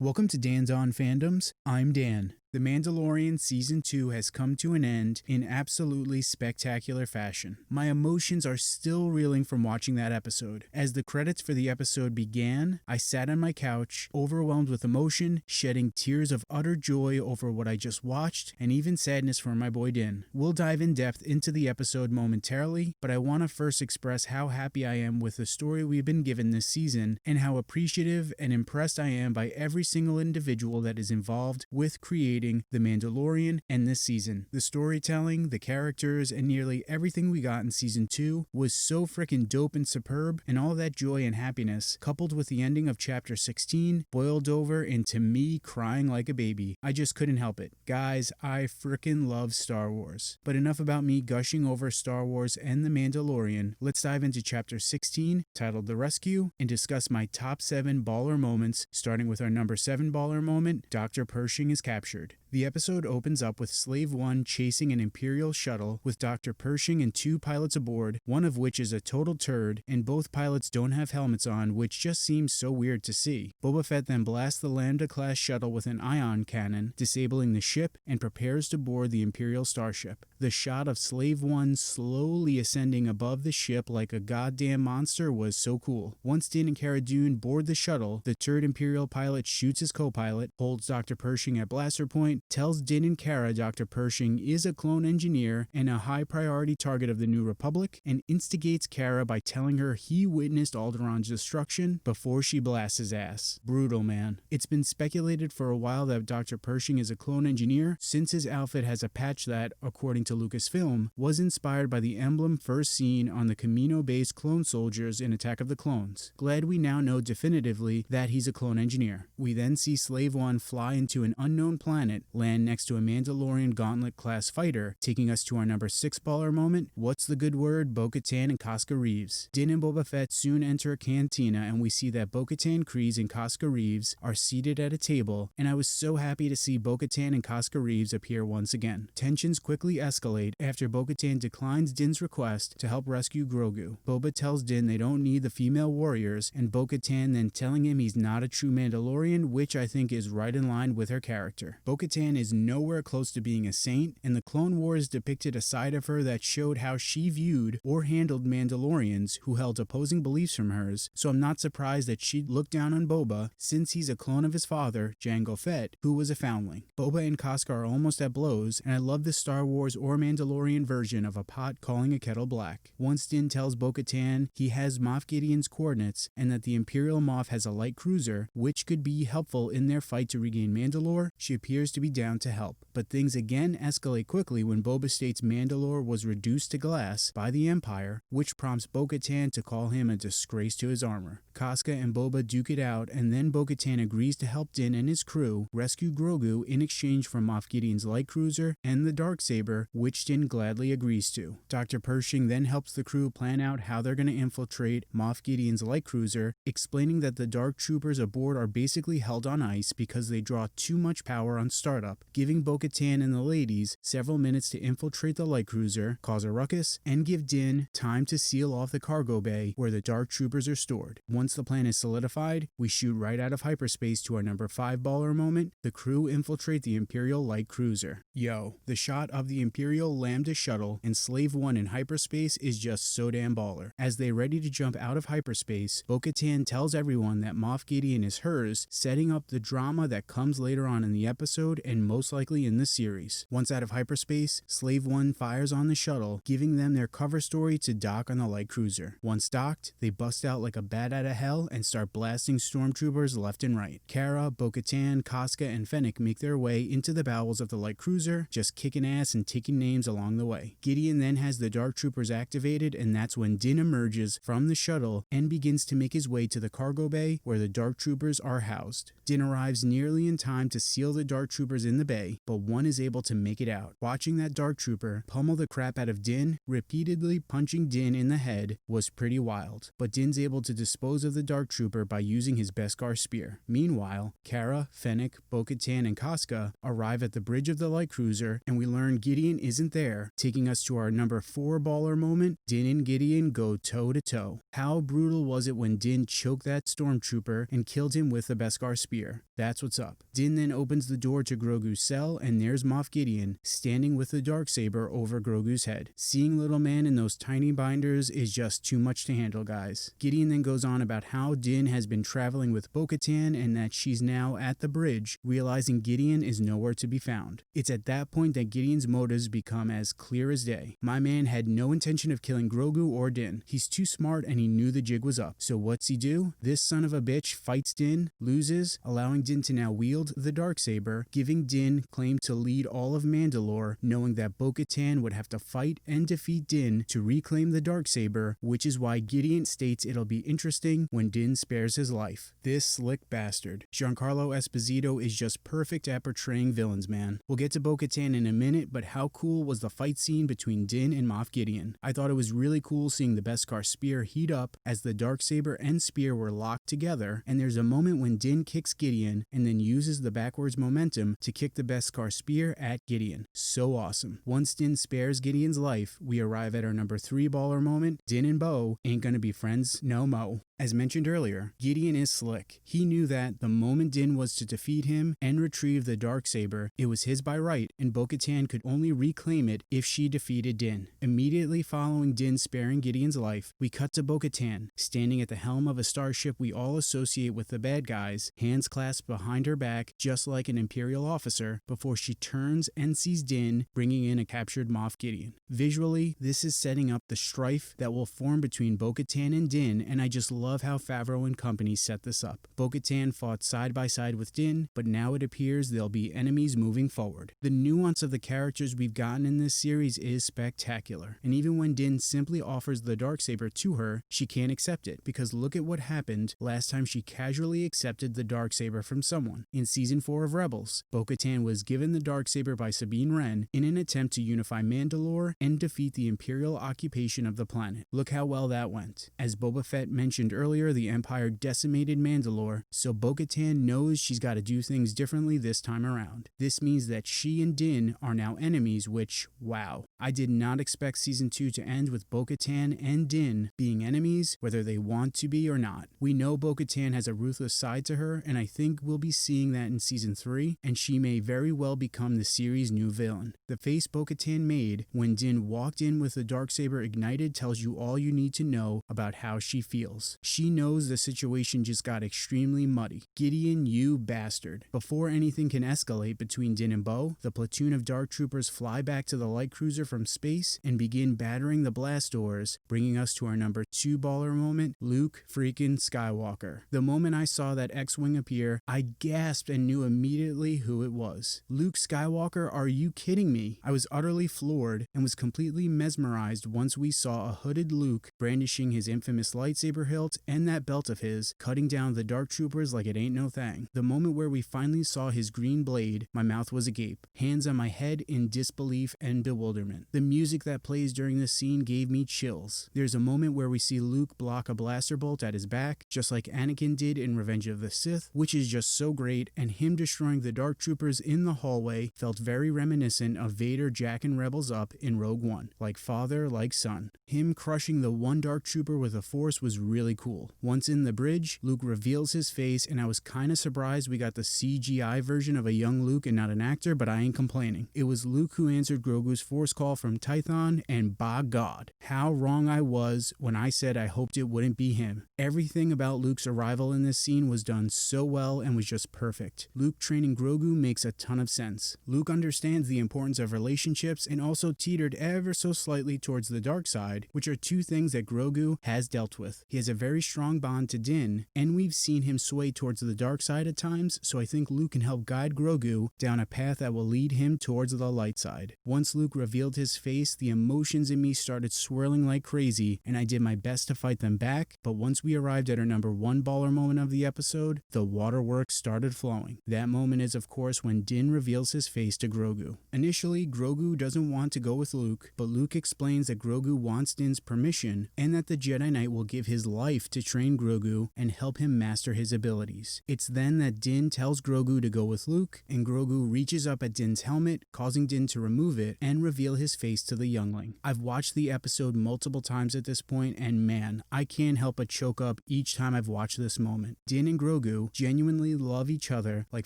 Welcome to Dan's On Fandoms. I'm Dan. The Mandalorian Season 2 has come to an end in absolutely spectacular fashion. My emotions are still reeling from watching that episode. As the credits for the episode began, I sat on my couch, overwhelmed with emotion, shedding tears of utter joy over what I just watched, and even sadness for my boy Din. We'll dive in depth into the episode momentarily, but I want to first express how happy I am with the story we've been given this season, and how appreciative and impressed I am by every single individual that is involved with creating The Mandalorian and this season. The storytelling, the characters, and nearly everything we got in Season 2 was so freaking dope and superb, and all that joy and happiness, coupled with the ending of Chapter 16, boiled over into me crying like a baby. I just couldn't help it. Guys, I freaking love Star Wars. But enough about me gushing over Star Wars and The Mandalorian. Let's dive into Chapter 16, titled The Rescue, and discuss my top 7 baller moments, starting with our number 7 baller moment, Dr. Pershing is captured. The episode opens up with Slave One chasing an Imperial shuttle with Dr. Pershing and 2 pilots aboard, one of which is a total turd, and both pilots don't have helmets on, which just seems so weird to see. Boba Fett then blasts the Lambda-class shuttle with an ion cannon, disabling the ship, and prepares to board the Imperial starship. The shot of Slave One slowly ascending above the ship like a goddamn monster was so cool. Once Din and Cara Dune board the shuttle, the turd Imperial pilot shoots his co-pilot, holds Dr. Pershing at blaster point, tells Din and Cara Dr. Pershing is a clone engineer and a high priority target of the New Republic, and instigates Cara by telling her he witnessed Alderaan's destruction before she blasts his ass. Brutal, man. It's been speculated for a while that Dr. Pershing is a clone engineer, since his outfit has a patch that, according to Lucasfilm, was inspired by the emblem first seen on the Camino-based clone soldiers in Attack of the Clones. Glad we now know definitively that he's a clone engineer. We then see Slave One fly into an unknown planet, land next to a Mandalorian Gauntlet-class fighter, taking us to our number 6 baller moment, what's the good word, Bogatan and Casca Reeves. Din and Boba Fett soon enter a cantina, and we see that Bogatan, Kryze, and Casca Reeves are seated at a table, and I was so happy to see Bogatan and Casca Reeves appear once again. Tensions quickly escalate after Bogatan declines Din's request to help rescue Grogu. Boba tells Din they don't need the female warriors, and Bogatan then telling him he's not a true Mandalorian, which I think is right in line with her character. Bogatan is nowhere close to being a saint, and the Clone Wars depicted a side of her that showed how she viewed or handled Mandalorians who held opposing beliefs from hers, so I'm not surprised that she'd look down on Boba, since he's a clone of his father, Jango Fett, who was a foundling. Boba and Casca are almost at blows, and I love the Star Wars or Mandalorian version of a pot calling a kettle black. Once Din tells Bo-Katan he has Moff Gideon's coordinates, and that the Imperial Moff has a light cruiser, which could be helpful in their fight to regain Mandalore, she appears to be down to help. But things again escalate quickly when Boba states Mandalore was reduced to glass by the Empire, which prompts Bo-Katan to call him a disgrace to his armor. Casca and Boba duke it out, and then Bo-Katan agrees to help Din and his crew rescue Grogu in exchange for Moff Gideon's light cruiser and the Darksaber, which Din gladly agrees to. Dr. Pershing then helps the crew plan out how they're going to infiltrate Moff Gideon's light cruiser, explaining that the Dark Troopers aboard are basically held on ice because they draw too much power on startup, giving Bo-Katan and the ladies several minutes to infiltrate the light cruiser, cause a ruckus, and give Din time to seal off the cargo bay where the Dark Troopers are stored. Once the plan is solidified, we shoot right out of hyperspace to our number 5 baller moment. The crew infiltrate the Imperial Light Cruiser. Yo, the shot of the Imperial Lambda shuttle and Slave One in hyperspace is just so damn baller. As they're ready to jump out of hyperspace, Bo-Katan tells everyone that Moff Gideon is hers, setting up the drama that comes later on in the episode and most likely in the series. Once out of hyperspace, Slave One fires on the shuttle, giving them their cover story to dock on the light cruiser. Once docked, they bust out like a bat out of hell and start blasting stormtroopers left and right. Cara, Bo-Katan, Casca, and Fennec make their way into the bowels of the light cruiser, just kicking ass and taking names along the way. Gideon then has the Dark Troopers activated, and that's when Din emerges from the shuttle and begins to make his way to the cargo bay where the Dark Troopers are housed. Din arrives nearly in time to seal the Dark dark troopers in the bay, but one is able to make it out. Watching that dark trooper pummel the crap out of Din, repeatedly punching Din in the head, was pretty wild, but Din's able to dispose of the dark trooper by using his Beskar spear. Meanwhile, Cara, Fennec, Bogatan, and Casca arrive at the bridge of the light cruiser, and we learn Gideon isn't there, taking us to our number 4 baller moment. Din and Gideon go toe to toe. How brutal was it when Din choked that stormtrooper and killed him with the Beskar spear? That's what's up. Din then opens the door to Grogu's cell, and there's Moff Gideon standing with the darksaber over Grogu's head. Seeing little man in those tiny binders is just too much to handle, guys. Gideon then goes on about how Din has been traveling with Bogatan and that she's now at the bridge, realizing Gideon is nowhere to be found. It's at that point that Gideon's motives become as clear as day. My man had no intention of killing Grogu or Din. He's too smart and he knew the jig was up. So what's he do? This son of a bitch fights Din, loses, allowing Din to now wield the darksaber, giving Din claim to lead all of Mandalore, knowing that Bo-Katan would have to fight and defeat Din to reclaim the darksaber, which is why Gideon states it'll be interesting when Din spares his life. This slick bastard. Giancarlo Esposito is just perfect at portraying villains, man. We'll get to Bo-Katan in a minute, but how cool was the fight scene between Din and Moff Gideon? I thought it was really cool seeing the Beskar spear heat up as the darksaber and spear were locked together, and there's a moment when Din kicks Gideon and then uses the backwards momentum to kick the Beskar spear at Gideon. So awesome. Once Din spares Gideon's life, we arrive at our number 3 baller moment. Din and Bo ain't gonna be friends no mo. As mentioned earlier, Gideon is slick. He knew that the moment Din was to defeat him and retrieve the darksaber, it was his by right, and Bo-Katan could only reclaim it if she defeated Din. Immediately following Din sparing Gideon's life, we cut to Bo-Katan, standing at the helm of a starship we all associate with the bad guys, hands clasped behind her back just like an Imperial officer, before she turns and sees Din bringing in a captured Moff Gideon. Visually, this is setting up the strife that will form between Bo-Katan and Din, and I just love how Favreau and company set this up. Bo-Katan fought side by side with Din, but now it appears they'll be enemies moving forward. The nuance of the characters we've gotten in this series is spectacular, and even when Din simply offers the darksaber to her, she can't accept it, because look at what happened last time she casually accepted the darksaber from someone. In season 4 of Rebels, Bo-Katan was given the darksaber by Sabine Wren in an attempt to unify Mandalore and defeat the Imperial occupation of the planet. Look how well that went. As Boba Fett mentioned earlier, the Empire decimated Mandalore, so Bo-Katan knows she's got to do things differently this time around. This means that she and Din are now enemies, which, wow. I did not expect season 2 to end with Bo-Katan and Din being enemies, whether they want to be or not. We know Bo-Katan has a ruthless side to her, and I think we'll be seeing that in season 3, and she may very well become the series' new villain. The face Bo-Katan made when Din walked in with the darksaber ignited tells you all you need to know about how she feels. She knows the situation just got extremely muddy. Gideon, you bastard. Before anything can escalate between Din and Bo, the platoon of dark troopers fly back to the light cruiser from space and begin battering the blast doors, bringing us to our number 2 baller moment, Luke freaking Skywalker. The moment I saw that X-Wing appear, I gasped and knew immediately who it was. Luke Skywalker, are you kidding me? I was utterly floored and was completely mesmerized once we saw a hooded Luke brandishing his infamous lightsaber hilt and that belt of his, cutting down the dark troopers like it ain't no thing. The moment where we finally saw his green blade, my mouth was agape, hands on my head in disbelief and bewilderment. The music that plays during this scene gave me chills. There's a moment where we see Luke block a blaster bolt at his back, just like Anakin did in Revenge of the Sith, which is just so great, and him destroying the dark troopers in the hallway felt very reminiscent of Vader jacking rebels up in Rogue One, like father, like son. Him crushing the one dark trooper with a force was really cool. Once in the bridge, Luke reveals his face, and I was kinda surprised we got the CGI version of a young Luke and not an actor, but I ain't complaining. It was Luke who answered Grogu's force call from Tython, and by God, how wrong I was when I said I hoped it wouldn't be him. Everything about Luke's arrival in this scene was done so well and was just perfect. Luke training Grogu makes a ton of sense. Luke understands the importance of relationships and also teetered ever so slightly towards the dark side, which are two things that Grogu has dealt with. He has a very very strong bond to Din, and we've seen him sway towards the dark side at times, so I think Luke can help guide Grogu down a path that will lead him towards the light side. Once Luke revealed his face, the emotions in me started swirling like crazy, and I did my best to fight them back, but once we arrived at our number 1 baller moment of the episode, the waterworks started flowing. That moment is, of course, when Din reveals his face to Grogu. Initially, Grogu doesn't want to go with Luke, but Luke explains that Grogu wants Din's permission, and that the Jedi Knight will give his life to train Grogu and help him master his abilities. It's then that Din tells Grogu to go with Luke, and Grogu reaches up at Din's helmet, causing Din to remove it and reveal his face to the youngling. I've watched the episode multiple times at this point, and man, I can't help but choke up each time I've watched this moment. Din and Grogu genuinely love each other like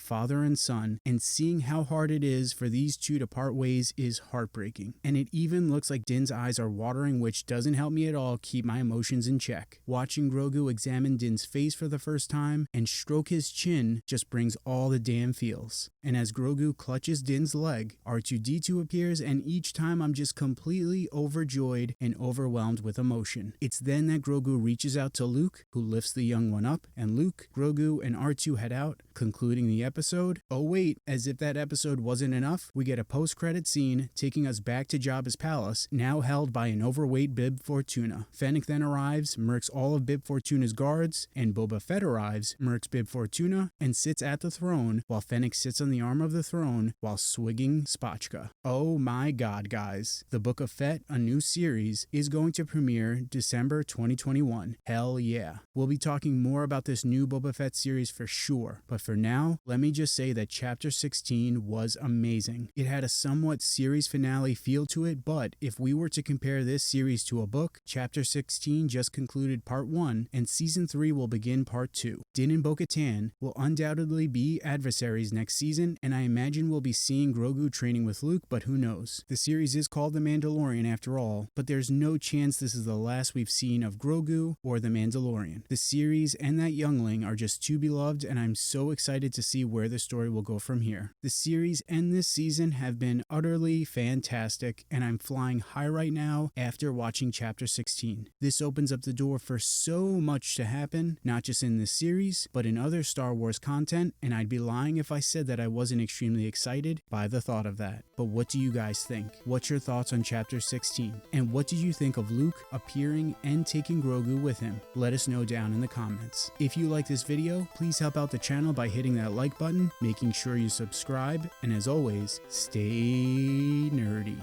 father and son, and seeing how hard it is for these two to part ways is heartbreaking. And it even looks like Din's eyes are watering, which doesn't help me at all keep my emotions in check. Watching Grogu examine Din's face for the first time and stroke his chin just brings all the damn feels. And as Grogu clutches Din's leg, R2-D2 appears, and each time I'm just completely overjoyed and overwhelmed with emotion. It's then that Grogu reaches out to Luke, who lifts the young one up, and Luke, Grogu, and R2 head out, concluding the episode. Oh wait, as if that episode wasn't enough, we get a post-credit scene taking us back to Jabba's palace, now held by an overweight Bib Fortuna. Fennec then arrives, murks all of Bib Fortuna's guards, and Boba Fett arrives, murks Bib Fortuna, and sits at the throne, while Fennec sits on the arm of the throne while swigging spatchka. Oh my god, guys. The Book of Fett, a new series, is going to premiere December 2021. Hell yeah. We'll be talking more about this new Boba Fett series for sure, but for now, let me just say that Chapter 16 was amazing. It had a somewhat series finale feel to it, but if we were to compare this series to a book, Chapter 16 just concluded Part 1, and Season 3 will begin Part 2. Din and Bogatan will undoubtedly be adversaries next season, and I imagine we'll be seeing Grogu training with Luke, but who knows. The series is called The Mandalorian after all, but there's no chance this is the last we've seen of Grogu or The Mandalorian. The series and that youngling are just too beloved, and I'm so excited to see where the story will go from here. The series and this season have been utterly fantastic, and I'm flying high right now after watching Chapter 16. This opens up the door for so much to happen, not just in this series, but in other Star Wars content, and I'd be lying if I said that I wasn't extremely excited by the thought of that. But what do you guys think? What's your thoughts on Chapter 16? And what did you think of Luke appearing and taking Grogu with him? Let us know down in the comments. If you like this video, please help out the channel by hitting that like button, making sure you subscribe, and as always, stay nerdy.